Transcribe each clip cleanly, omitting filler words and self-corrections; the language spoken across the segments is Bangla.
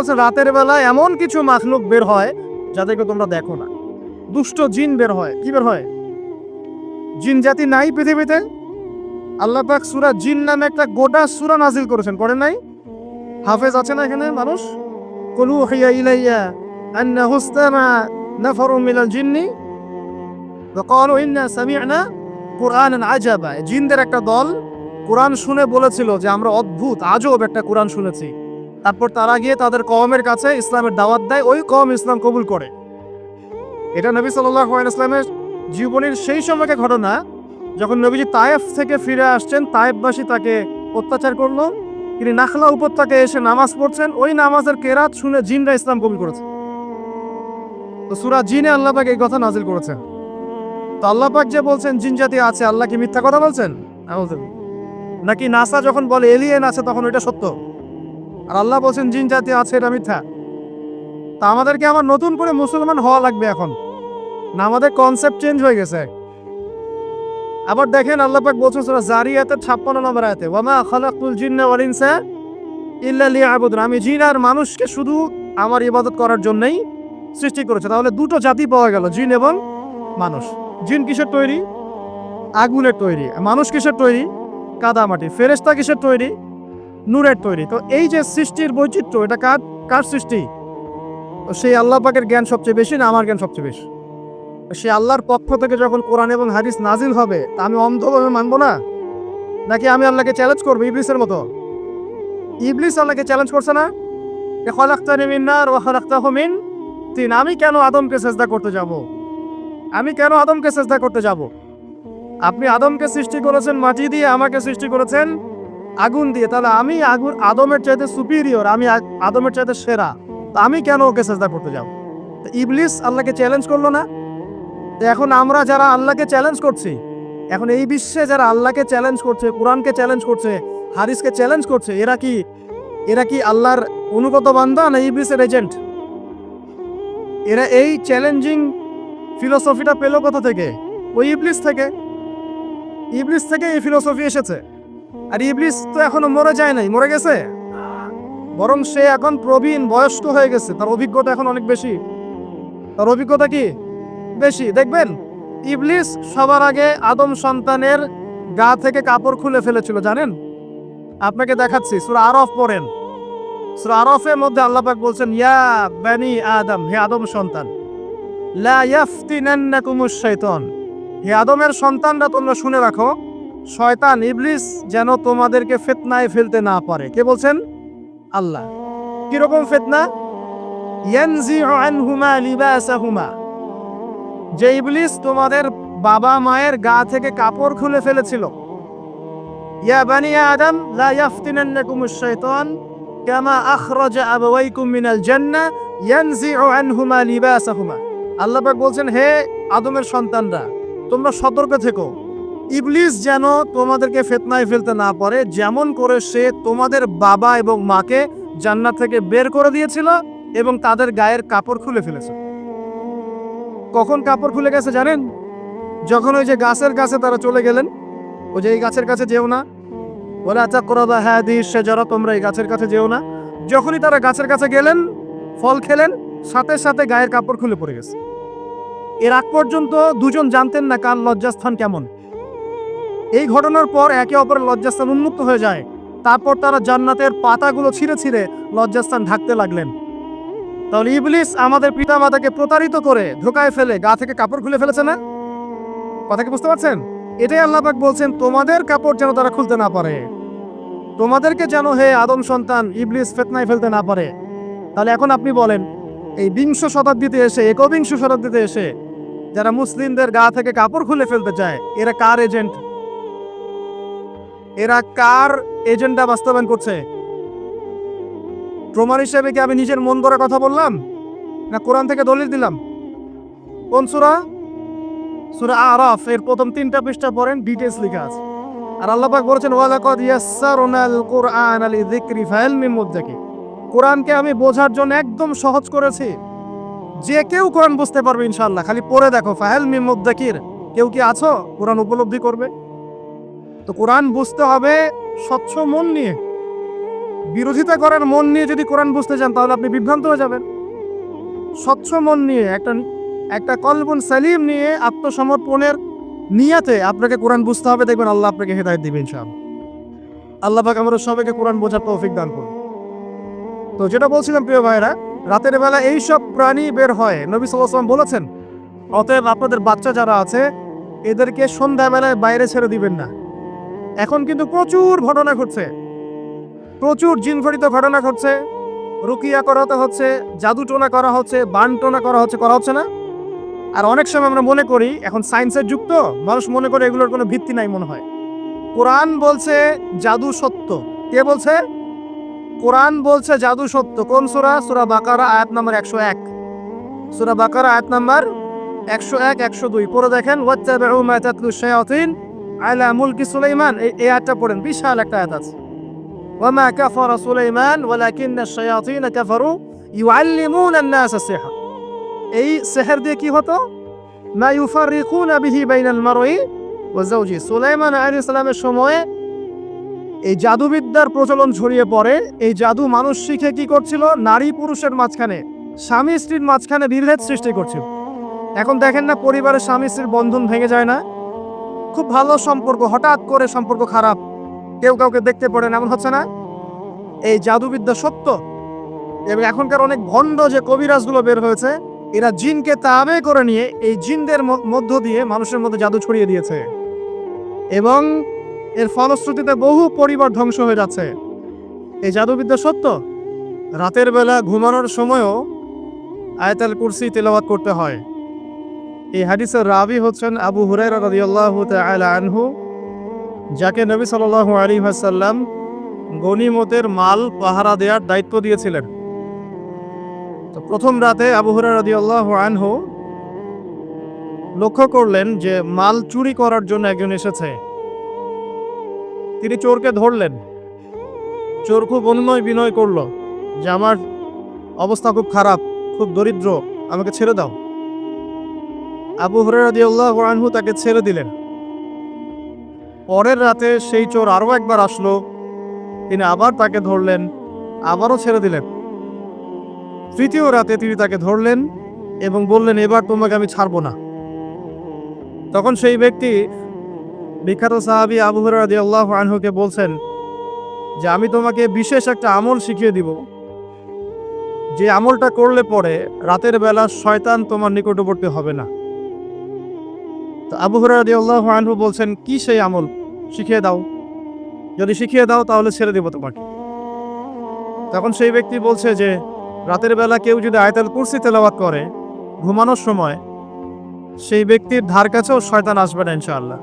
বলছে রাতের বেলা এমন কিছু মাখলুক বের হয় যাদেরকে তোমরা দেখো না। দুষ্ট জিন বের হয়। কি বের হয়? জিন জাতি নাই পৃথিবীতে? আল্লাহ পাক সূরা জিন নামে একটা গোটা সূরা নাজিল করেছেন, করেন নাই? হাফেজ আছে না এখানে মানুষ? কুল উহিয়া ইলাইয়া আন্নাহু ইসতামা নাফারুম মিনাল জিন্নি ওয়া ক্বালু ইন্না সামি'না কুরআনান আজাবা। জিনদের একটা দল কোরআন শুনে বলেছিল যে আমরা অদ্ভুত আজব একটা কোরআন শুনেছি। তারপর তারা গিয়ে তাদের কওমের কাছে ইসলামের দাওয়াত দেয়, ওই কওম ইসলাম কবুল করে। এটা নবী সাল্লাল্লাহু আলাইহি ওয়াসাল্লামের জীবনের সেই সময়কার ঘটনা, যখন নবীজি তায়েফ থেকে ফিরে আসছেন। তায়েফবাসী তাকে অত্যাচার করলো। তিনি নাখলা উপত্যকায় এসে নামাজ পড়ছেন, ওই নামাজের কেরাত শুনে জিনরা ইসলাম কবুল করেছে। তো সূরা জিনে আল্লাহ পাক এই কথা নাজিল করেছেন। তো আল্লাহ পাক যে বলছেন জিন জাতি আছে, আল্লাহ কি মিথ্যা কথা বলছেন? নাকি নাসা যখন বলে এলিয়েন আছে তখন ওইটা সত্য, আর আল্লাহ বলছেন জিন জাতি আছে এটা মিথ্যা? তা আমাদেরকে আবার নতুন করে মুসলমান হওয়া লাগবে এখন না? আমাদের কনসেপ্ট চেঞ্জ হয়ে গেছে। আবার দেখেন আল্লাহ পাক বলছেন সূরা জারিয়াতের 56 নম্বর আয়াতে, ওয়ামা খালাকতুল জিন্না ওয়াল ইনসা ইল্লা লিয়াবুদুন। আমি জিন আর মানুষকে শুধু আমার ইবাদত করার জন্যই সৃষ্টি করেছে। তাহলে দুটো জাতি পাওয়া গেল, জিন এবং মানুষ। জিন কিসের তৈরি? আগুনের তৈরি। মানুষ কিসের তৈরি? কাদামাটি। ফেরেশতা কিসের তৈরি? নূরের তৈরি। তো এই যে সৃষ্টির বৈচিত্র্য, এটা কার সৃষ্টি? তো সেই আল্লাহ পাকের জ্ঞান সবচেয়ে বেশি না আমার জ্ঞান সবচেয়ে বেশি? সে আল্লাহর পক্ষ থেকে যখন কোরআন এবং হাদিস নাজিল হবে, তা আমি অন্ধভাবে মানবো না? নাকি আমি আল্লাহকে চ্যালেঞ্জ করবো ইবলিসের মতো? ইবলিস আল্লাহকে চ্যালেঞ্জ করছে না, খালাকতানি মিন নার ওয়া খালাকতাহু মিন তিন। আমি কেন আদমকে সিজদা করতে যাব? আমি কেন আদমকে সিজদা করতে যাব? আপনি আদমকে সৃষ্টি করেছেন মাটি দিয়ে, আমাকে সৃষ্টি করেছেন আগুন দিয়ে। তাহলে আমি আদমের চাইতে সুপিরিয়র, আমি আদমের চাইতে সেরা। তা আমি কেন ওকে সিজদা করতে যাব? ইবলিস আল্লাহকে চ্যালেঞ্জ করলো না? এখন আমরা যারা আল্লাহকে চ্যালেঞ্জ করছি, এখন এই বিশ্বে যারা আল্লাহকে চ্যালেঞ্জ করছে, কোরআনকে চ্যালেঞ্জ করছে, হাদিসকে চ্যালেঞ্জ করছে, এরা কি আল্লাহর অনুগত বান্দা না ইবলিসের এজেন্ট? এরা এই চ্যালেঞ্জিং ফিলোসফিটা পেল কোথা থেকে? ওই ইবলিস থেকে। ইবলিস থেকে এই ফিলোসফি এসেছে। আর ইবলিস তো এখনো মরে যায় নাই, মরে গেছে, বরং সে এখন প্রবীণ বয়স্ক হয়ে গেছে। তার অভিজ্ঞতা এখন অনেক বেশি। তার অভিজ্ঞতা কি বেশি? দেখবেন ইবলিস সবার আগে আদম সন্তানের গা থেকে কাপড় খুলে ফেলেছিল, জানেন? আপনাকে দেখাচ্ছি, সূরা আরফ পড়েন। সূরা আরফের মধ্যে আল্লাহ পাক বলছেন, ইয়া বানি আদম, হে আদম সন্তান, লা ইয়াফতিনান্নাকুমুশ শাইতান, হে আদমের সন্তানরা তোমরা শুনে রাখো, শয়তান ইবলিস যেন তোমাদেরকে ফিতনায় ফেলতে না পারে। কে বলছেন? আল্লাহ। কিরকম ফিতনা? ইয়ানজিউ আনহুমা লিবাসাহুমা, যে ইবলিস তোমাদের বাবা মায়ের গা থেকে কাপড় খুলে ফেলেছিল। ইয়া বানি আদম লা ইয়াফতিনান্নাকুমুশ শাইতান কামা আখরাজা আবাওয়াইকুম মিনাল জান্নাহ ইয়ানজিউ আনহুমা লিবাসাহুমা। আল্লাহ পাক বলছেন, হে আদমের সন্তানরা, তোমরা সতর্ক থেকো, ইবলিস যেন তোমাদেরকে ফিতনায় ফেলতে না পারে, যেমন করে সে তোমাদের বাবা এবং মাকে জান্নাত থেকে বের করে দিয়েছিল এবং তাদের গায়ের কাপড় খুলে ফেলেছে। কখন কাপড় খুলে গেছে জানেন? যখন ওই যে গাছের কাছে তারা চলে গেলেন, ওই যে এই গাছের কাছে যেও না, ওয়ালা তাকরাবা হাদিহিশ শাজারা, তোমরা এই গাছের কাছে যেও না। যখনই তারা গাছের কাছে গেলেন, ফল খেলেন, সাথে সাথে গায়ের কাপড় খুলে পড়ে গেছে। এর আগ পর্যন্ত দুজন জানতেন না কার লজ্জাস্থান কেমন। এই ঘটনার পর একে অপরের লজ্জাস্থান উন্মুক্ত হয়ে যায়। তারপর তারা জান্নাতের পাতাগুলো ছিঁড়ে ছিঁড়ে লজ্জাস্থান ঢাকতে লাগলেন। তাহলে ইবলিস আমাদের পিতামাতাকে প্রতারিত করে ধোকায় ফেলে গা থেকে কাপড় খুলে ফেলেছে না? কথা কি বুঝতে পারছেন? এটাই আল্লাহ পাক বলছেন, তোমাদের কাপড় যেন তারা খুলতে না পারে, তোমাদেরকে যেন হে আদম সন্তান ইবলিস ফিতনায় ফেলতে না পারে। তাহলে এখন আপনি বলেন, এই বিংশ শতাব্দীতে এসে, একবিংশ শতাব্দীতে এসে যারা মুসলিমদের গা থেকে কাপড় খুলে ফেলতে চায়, এরা কার এজেন্ট? এরা কার এজেন্ডা বাস্তবায়ন করছে? প্রমাণ হিসেবে কি আমি নিজের মন গড়া কথা বললাম, না কোরআন থেকে দলিল দিলাম? কোন সূরা? সূরা আরাফ এর প্রথম 3টা পৃষ্ঠা পড়েন, ডিটেইলস লেখা আছে। আর আল্লাহ পাক বলেছেন, ওয়ালাকাদ ইয়াসসারনাল কুরআনা লিযিকরি ফাহাল মিন মুদ্দাকির, কোরআনকে আমি বোঝার জন্য একদম সহজ করেছি, যে কেউ কোরআন বুঝতে পারবে ইনশাআল্লাহ। খালি পড়ে দেখো, ফাহাল মিন মুদ্দাকির, কেউ কি আছো কোরআন উপলব্ধি করবে? তো কোরআন বুঝতে হবে স্বচ্ছ মন নিয়ে, বিরোধিতা করার মন নিয়ে যদি কোরআন বুঝতে চান তাহলে আপনি বিভ্রান্ত হয়ে যাবেন। স্বচ্ছ মন নিয়ে একটা কলবুন সালিম নিয়ে আত্মসমর্পণের নিয়াতে আপনাকে কোরআন বুঝতে হবে, দেখবেন আল্লাহ আপনাকে হেদায়েত দিবেন ইনশাআল্লাহ। আল্লাহ পাক আমাদের সবাইকে কোরআন বোঝার তৌফিক দান করুন। তো যেটা বলছিলাম প্রিয় ভাইরা, রাতের বেলা এই সব প্রাণী বের হয়, নবী সাল্লাল্লাহু আলাইহি ওয়াসাল্লাম বলেছেন, অতএব আপনাদের বাচ্চা যারা আছে এদেরকে সন্ধ্যাবেলায় বাইরে ছেড়ে দিবেন না। এখন কিন্তু প্রচুর ঘটনা ঘটছে, প্রচুর জিনঘটিত ঘটনা ঘটছে, রুকিয়া করাতে হচ্ছে, জাদু টোনা করা হচ্ছে, বান টোনা করা হচ্ছে না? আর অনেক সময় আমরা মনে করি, এখন সায়েন্সের যুগ তো, মানুষ মনে করে এগুলোর কোনো ভিত্তি নাই মনে হয়। কোরআন বলছে জাদু সত্য। কে বলছে? কোরআন বলছে জাদু সত্য। কোন সূরা? সূরা বাকারা আয়াত নাম্বার 101। সূরা বাকারা আয়াত নাম্বার 101, 102 পড়ে দেখেন। ওয়াত্তাবিউ মা তাতলু শায়াতিন আলা মুলকি সুলাইমান, এই আয়াতটা পড়েন, বিশাল একটা আয়াত আছে। ওয়ামা কাফারা সুলাইমান ওয়ালাকিন্না শায়াতিন কাফারু ইউআল্লিমুনা আন-নাস আস-সিহর। এই সিহর দিয়ে কি হতো? মা ইউফাররিকুনা বিহি বাইনাল মারই ওয়া যাওজি। সুলাইমান আলাইহিস সালামের সময়ে এই জাদুবিদ্যার প্রচলন ছড়িয়ে পড়ে। এই জাদু মানুষ শিখে কি করছিল? নারী পুরুষের মাঝখানে, স্বামী স্ত্রীর মাঝখানে বিভেদ সৃষ্টি করছিল। এখন দেখেন না, পরিবারের স্বামী স্ত্রীর বন্ধন ভেঙে যায় না? খুব ভালো সম্পর্ক, হঠাৎ করে সম্পর্ক খারাপ, কেউ কাউকে দেখতে পারে না, এমন হচ্ছে না? এই জাদুবিদ্যা সত্য। এবং এখনকার অনেক ভণ্ড যে কবিরাজগুলো বের হয়েছে, এরা জিনকে তাবে করে নিয়ে এই জিনদের মধ্য দিয়ে মানুষের মধ্যে জাদু ছড়িয়ে দিয়েছে, এবং এর ফলশ্রুতিতে বহু পরিবার ধ্বংস হয়ে যাচ্ছে। এই জাদুবিদ্যা সত্য। রাতের বেলা ঘুমানোর সময়ও আয়াতুল কুরসি তেলাওয়াত করতে হয়। এই হাদিসের রাবি হচ্ছেন আবু হুরায়রা রাদিয়াল্লাহু তাআলা আনহু, যাকে নবী সাল্লাল্লাহু আলাইহি ওয়াসাল্লাম গনিমতের মাল পাহারা দেওয়ার দায়িত্ব দিয়েছিলেন। তো প্রথম রাতে আবু হুরায়রা রাদিয়াল্লাহু আনহু লক্ষ্য করলেন যে মাল চুরি করার জন্য একজন এসেছে। তিনি চোরকে ধরলেন। চোর খুব অনুনয় বিনয় করলো যে আমার অবস্থা খুব খারাপ, খুব দরিদ্র, আমাকে ছেড়ে দাও। আবু হুরায়রা রাদিয়াল্লাহু আনহু তাকে ছেড়ে দিলেন। পরের রাতে সেই চোর আরও একবার আসলো, তিনি আবার তাকে ধরলেন, আবারও ছেড়ে দিলেন। তৃতীয় রাতে তিনি তাকে ধরলেন এবং বললেন, এবার তোমাকে আমি ছাড়বো না। তখন সেই ব্যক্তি, বিখ্যাত সাহাবী আবু হুরায়রা রাদিয়াল্লাহু আনহুকে বলছেন যে আমি তোমাকে বিশেষ একটা আমল শিখিয়ে দিব, যে আমলটা করলে পরে রাতের বেলা শয়তান তোমার নিকটবর্তী হবে না। তো আবু হুরায়রা রাদিয়াল্লাহু আনহু বলছেন, কি সেই আমল? শিখিয়ে দাও, যদি শিখিয়ে দাও তাহলে ছেড়ে দেব তোমাকে। তখন সেই ব্যক্তি বলছে যে রাতের বেলা কেউ যদি আয়াতুল কুরসি তেলাওয়াত করে ঘুমানোর সময়, সেই ব্যক্তির ধার কাছেও শয়তান আসবে না ইনশাআল্লাহ,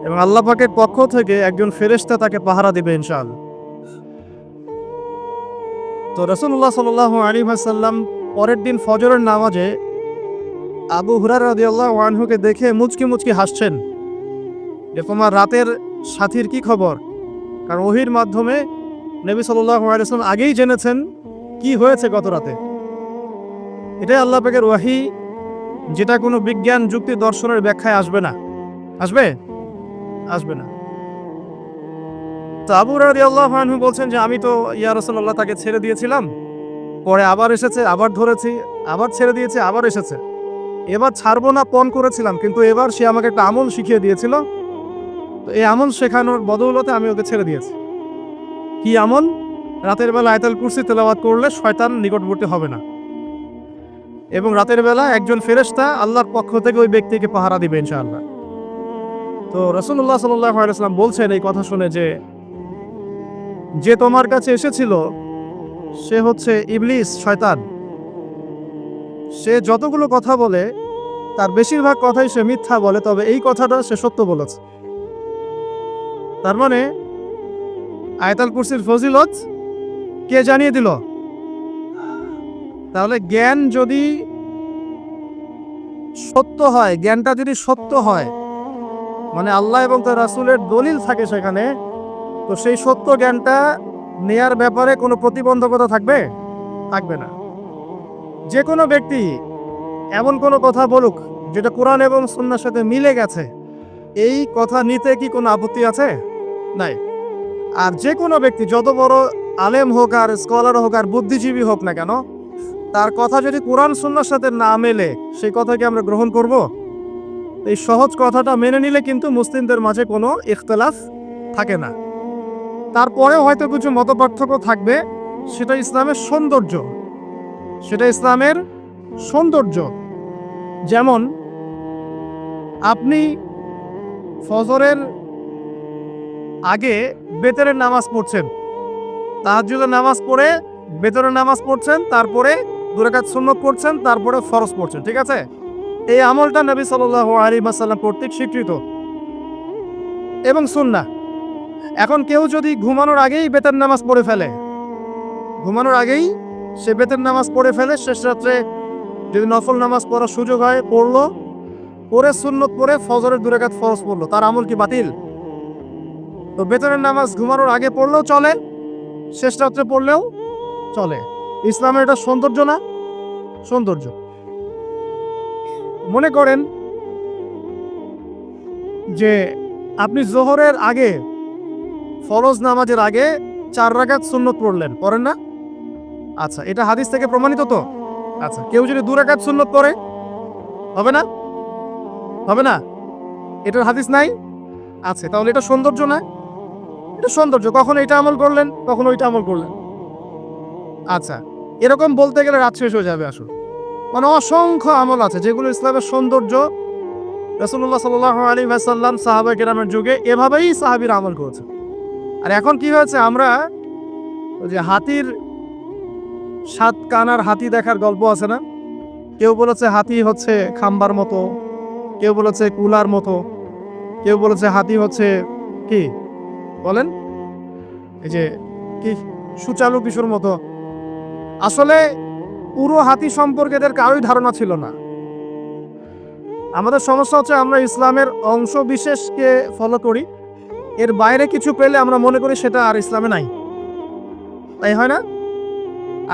এবং আল্লাহ পাকের পক্ষ থেকে একজন ফেরেশতা তাকে পাহারা দিবে ইনশাআল্লাহ। তো রাসূলুল্লাহ সাল্লাল্লাহু আলাইহি ওয়াসাল্লাম পরের দিন ফজরের নামাজে আবু হুরায়রা রাদিয়াল্লাহু আনহুকে দেখে মুচকি মুচকি হাসছেন যে তোমার রাতের সাথীর কি খবর? কারণ ওহীর মাধ্যমে নবী সাল্লাল্লাহু আলাইহি ওয়াসাল্লাম আগেই জেনেছেন কি হয়েছে গত রাতে। এটাই আল্লাহ পাকের ওয়াহী, যেটা কোনো বিজ্ঞান যুক্তি দর্শনের ব্যাখ্যায় আসবে না। আসবে না। তো আবু হুরায়রা রাদিয়াল্লাহু আনহু বলছেন যে আমি তো ইয়া রাসূলুল্লাহ তাকে ছেড়ে দিয়েছিলাম, পরে আবার এসেছে, আবার ধরেছি, আবার ছেড়ে দিয়েছে, আবার এসেছে। এবার ছাড়বো না পণ করেছিলাম, কিন্তু এবার সে আমাকে একটা আমল শিখিয়ে দিয়েছিল, তো এই আমল শেখানোর বদৌলতে আমি ওকে ছেড়ে দিয়েছি। কি আমল? রাতের বেলা আয়াতুল কুরসি তেলাওয়াত করলে শয়তান নিকটবর্তী হবে না, এবং রাতের বেলা একজন ফেরেশতা আল্লাহর পক্ষ থেকে ওই ব্যক্তিকে পাহারা দিবে ইনশাআল্লাহ। তো রাসূলুল্লাহ সাল্লাল্লাহু আলাইহি ওয়াসাল্লাম বলছেন এই কথা শুনে যে তোমার কাছে এসেছিল সে হচ্ছে ইবলিস, শয়তান। সে যতগুলো কথা বলে তার বেশিরভাগ কথাই সে মিথ্যা বলে, তবে এই কথাটা সে সত্য বলেছে। তার মানে আয়াতুল কুরসির ফজিলত কে জানিয়ে দিল? তাহলে জ্ঞান যদি সত্য হয়, জ্ঞানটা যদি সত্য হয়, মানে আল্লাহ এবং তার রাসূলের দলিল থাকে সেখানে, তো সেই সত্য জ্ঞানটা নেয়ার ব্যাপারে কোনো প্রতিবন্ধকতা থাকবে না। যে কোনো ব্যক্তি এমন কোনো কথা বলুক যেটা কোরআন এবং সুন্নাহর সাথে মিলে গেছে, এই কথা নিতে কি কোনো আপত্তি আছে? নাই। আর যে কোনো ব্যক্তি যত বড় আলেম হোক আর স্কলার হোক আর বুদ্ধিজীবী হোক না কেন, তার কথা যদি কোরআন সুন্নাহর সাথে না মেলে সেই কথাকে আমরা গ্রহণ করব? এই সহজ কথাটা মেনে নিলে কিন্তু মুসলিমদের মাঝে কোনো ইখতিলাফ থাকে না। তারপরেও হয়তো কিছু মতপার্থক্য থাকবে, সেটা ইসলামের সৌন্দর্য, সেটা ইসলামের সৌন্দর্য। যেমন আপনি ফজরের আগে বেতরের নামাজ পড়ছেন, তাহাজ্জুদের নামাজ পড়ে বেতরের নামাজ পড়ছেন, তারপরে 2 রাকাত সুন্নত পড়ছেন, তারপরে ফরজ পড়ছেন, ঠিক আছে? এই আমলটা নবী সাল্লাল্লাহু আলাইহি ওয়াসাল্লাম কর্তৃক স্বীকৃত এবং সুন্নাহ। এখন কেউ যদি ঘুমানোর আগেই বেতের নামাজ পড়ে ফেলে, ঘুমানোর আগেই সে বেতের নামাজ পড়ে ফেলে, শেষ রাত্রে যদি নফল নামাজ পড়ার সুযোগ হয় পড়লো, পরে সুন্নত পড়ে ফজরের 2 রাকাত ফরজ পড়লো, তার আমল কি বাতিল? তো বেতনের নামাজ ঘুমানোর আগে পড়লেও চলে, শেষ রাত্রে পড়লেও চলে। ইসলামের এটা সৌন্দর্য না? সৌন্দর্য। মনে করেন যে আপনি জোহরের আগে, ফরজ নামাজের আগে 4 রাকাত সুন্নত পড়লেন, পড়েন না? আচ্ছা, এটা হাদিস থেকে প্রমাণিত তো? আচ্ছা, কেউ যদি 2 রাকাত সুন্নত পড়ে হবে না? হবে না? এটার হাদিস নাই? আচ্ছা, তাহলে এটা সৌন্দর্য না? এটা সৌন্দর্য। কখন এটা আমল করলেন, কখন ওইটা আমল করলেন। আচ্ছা, এরকম বলতে গেলে রাত শেষ হয়ে যাবে আসলে। মানে অসংখ্য আমল আছে যেগুলো ইসলামের সৌন্দর্য। রাসূলুল্লাহ সাল্লাল্লাহু আলাইহি ওয়াসাল্লাম সাহাবায়ে কেরামের যুগে এভাবেই সাহাবীরা আমল করেছে। আর এখন কি হয়েছে, আমরা ওই যে হাতির 7 কান আর হাতি দেখার গল্প আছে না? কেউ বলেছে হাতি হচ্ছে খাম্বার মতো, কেউ বলেছে কুলার মতো, কেউ বলেছে হাতি হচ্ছে কি বলেন, এই যে কি সুচালু কিশোর মতো। আসলে পুরো হাতি সম্পর্কে এদের কারোই ধারণা ছিল না। আমাদের সমস্যা হচ্ছে আমরা ইসলামের অংশ বিশেষকে ফলো করি, এর বাইরে কিছু পেলে আমরা মনে করি সেটা আর ইসলামে নাই। তাই হয় না?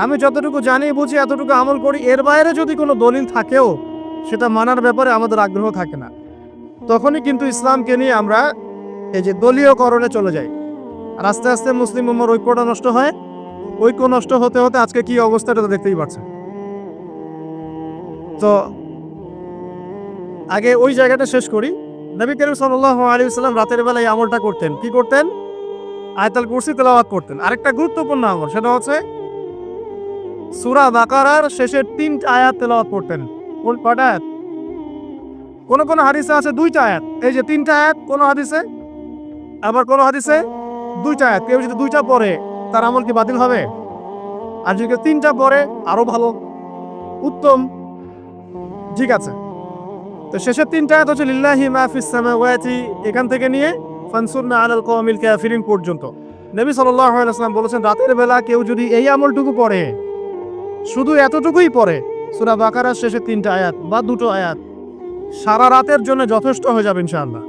আমি যতটুকু জানি বুঝি এতটুকু আমল করি, এর বাইরে যদি কোনো দলিল থাকেও সেটা মানার ব্যাপারে আমাদের আগ্রহ থাকে না। তখনই কিন্তু ইসলামকে নিয়ে আমরা এই যে দলীয়করণে চলে যাই, আর আস্তে আস্তে মুসলিম উম্মার ঐক্যটা নষ্ট হয়। ঐক্য নষ্ট হতে হতে আজকে কি অবস্থাটা তো দেখতেই পাচ্ছেন। তো আগে ওই জায়গাটা শেষ করি। নবী করিম সাল্লাল্লাহু আলাইহি ওয়াসাল্লাম রাতের বেলায় আমলটা করতেন। কি করতেন? আয়াতুল কুরসি তেলাওয়াত করতেন। আরেকটা গুরুত্বপূর্ণ আমল, সেটা হচ্ছে সূরা বাকারার শেষের 3টা আয়াত তেলাওয়াত করতেন। কয়টা আয়াত? কোন কোন হাদিসে আছে 2টা আয়াত। এই যে 3টা আয়াত কোন হাদিসে, আবার কোন হাদিসে 2টা আয়াত। কেউ যদি 2টা পড়ে তার আমল কি বাতিল হবে? আর যদি 3টা পড়ে আরো ভালো, উত্তম। ঠিক আছে, তো শেষের 3টা আয়াত হচ্ছে লিল্লাহি মা ফিস সামাওয়াতি, এখান থেকে নিয়ে ফানসুরনা আলাল কওমিল কাফিরিন পর্যন্ত। নবী সাল্লাল্লাহু আলাইহি ওয়াসাল্লাম বলেছেন রাতের বেলা কেউ যদি এই আমলটুকু পড়ে, শুধু এতটুকুই পড়ে, সূরা বাকারার শেষের 3টা আয়াত বা 2টো আয়াত, সারা রাতের জন্য যথেষ্ট হয়ে যাবে ইনশাআল্লাহ।